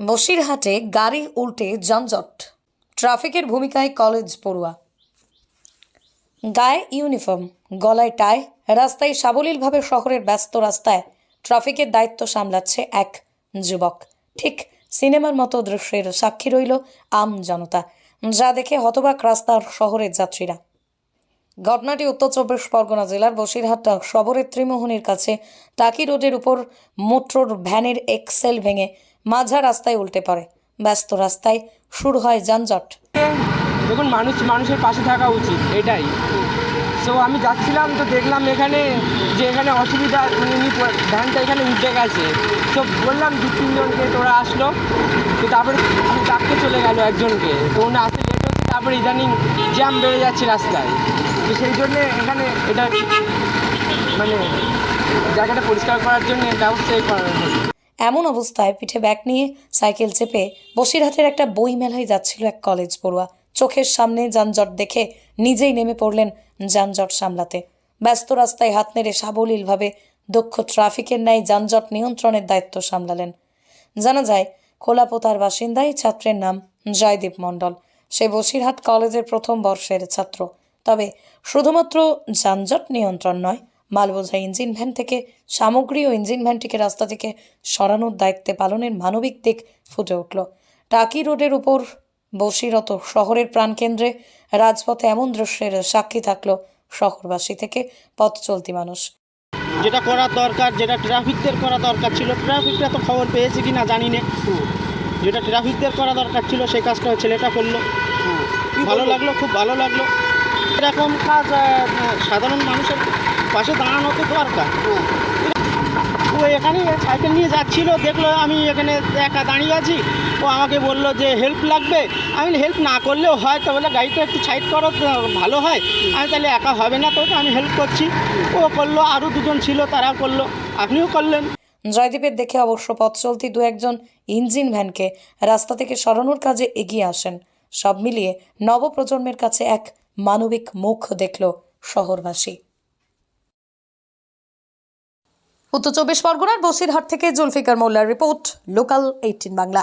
বসিরহাটে গাড়ি উল্টে যানজট, ট্রাফিকের ভূমিকায় কলেজ পড়ুয়া। গায়ে ইউনিফর্ম, গলায় টাই, রাস্তায় সাবলীলভাবে শহরের ব্যস্ত রাস্তায় ট্রাফিকের দায়িত্ব সামলাচ্ছে এক যুবক। ঠিক সিনেমার মতো দৃশ্যের সাক্ষী রইল আম জনতা, যা দেখে হতবাক রাস্তার শহরের যাত্রীরা। ঘটনাটি উত্তর চব্বিশ পরগনা জেলার বসিরহাট শহরের ত্রিমোহনীর কাছে টাকি রোডের উপর মোটর ভ্যানের এক্সেল ভেঙে মাঝা রাস্তায় উল্টে পড়ে। ব্যস্ত রাস্তায় শুরু হয় যানজট। দেখুন, মানুষের পাশে থাকা উচিত, এটাই। সো আমি যাচ্ছিলাম, তো দেখলাম এখানে অসুবিধা, ভ্যানটা এখানে উল্টে গেছে। তো বললাম 2-3 জনকে, তোরা আসলো, তো তারপরে ডাকতে চলে গেল একজনকে, তো উনি আসতে লেট হচ্ছে। তারপরে ইদানিং জ্যাম বেড়ে যাচ্ছে রাস্তায়, তো সেই জন্যে এখানে এটা জায়গাটা পরিষ্কার করার জন্য ব্যবস্থা করা হলো। এমন অবস্থায় পিঠে ব্যাগ নিয়ে সাইকেল চেপে বসিরহাটের একটা বই মেলায় যাচ্ছিল এক কলেজ পড়ুয়া। চোখের সামনে যানজট দেখে নিজেই নেমে পড়লেন যানজট সামলাতে। ব্যস্ত রাস্তায় হাত নেড়ে সাবলীলভাবে দক্ষ ট্রাফিকের ন্যায় যানজট নিয়ন্ত্রণের দায়িত্ব সামলালেন। জানা যায়, খোলাপোতার বাসিন্দাই ছাত্রের নাম জয়দীপ মণ্ডল। সে বসিরহাট কলেজের প্রথম বর্ষের ছাত্র। তবে শুধুমাত্র যানজট নিয়ন্ত্রণ নয়, মালবোঝাই ইঞ্জিন ভ্যান থেকে সামগ্রী ও ইঞ্জিন ভ্যানটিকে রাস্তা থেকে সরানোর দায়িত্বে পালনের মানবিক দিক ফুটে উঠল। টাকি রোডের উপর বসিরত শহরের প্রাণকেন্দ্রে রাজপথে এমন দৃশ্যের সাক্ষী থাকল শহরবাসী থেকে পথ চলতি মানুষ। যেটা করার দরকার, যেটা ট্রাফিকদের করা দরকার ছিল, ট্রাফিকটা তো খবর পেয়েছে কি না জানি না, যেটা ট্রাফিকদের করা দরকার ছিল সেই কাজটা ছেলেটা করলো। ভালো লাগলো, খুব ভালো লাগলো। এরকম কাজ সাধারণ মানুষের পাশে দাঁড়ানো তো দরকার। ও এখানে সাইকেল নিয়ে যাচ্ছিল, দেখলো আমি এখানে একা দাঁড়িয়ে আছি, ও আমাকে বললো যে হেল্প লাগবে। আমি হেল্প না করলেও হয়, তো বলে গাড়িটা একটু সাইড করো, ভালো হয়। আমি তাহলে একা হবে না, তো আমি হেল্প করছি। ও করলো, আরও দুজন ছিল, তারা করলো, আপনিও করলেন। জয়দীপের দেখে অবশ্য পথ চলতি দু একজন ইঞ্জিন ভ্যানকে রাস্তা থেকে সরানোর কাজে এগিয়ে আসেন। সব মিলিয়ে নবপ্রজন্মের কাছে এক মানবিক মুখ দেখল শহরবাসী। উত্তর চব্বিশ পরগনার বসিরহাট থেকে জুলফিকার মোল্লার রিপোর্ট, লোকাল 18 বাংলা।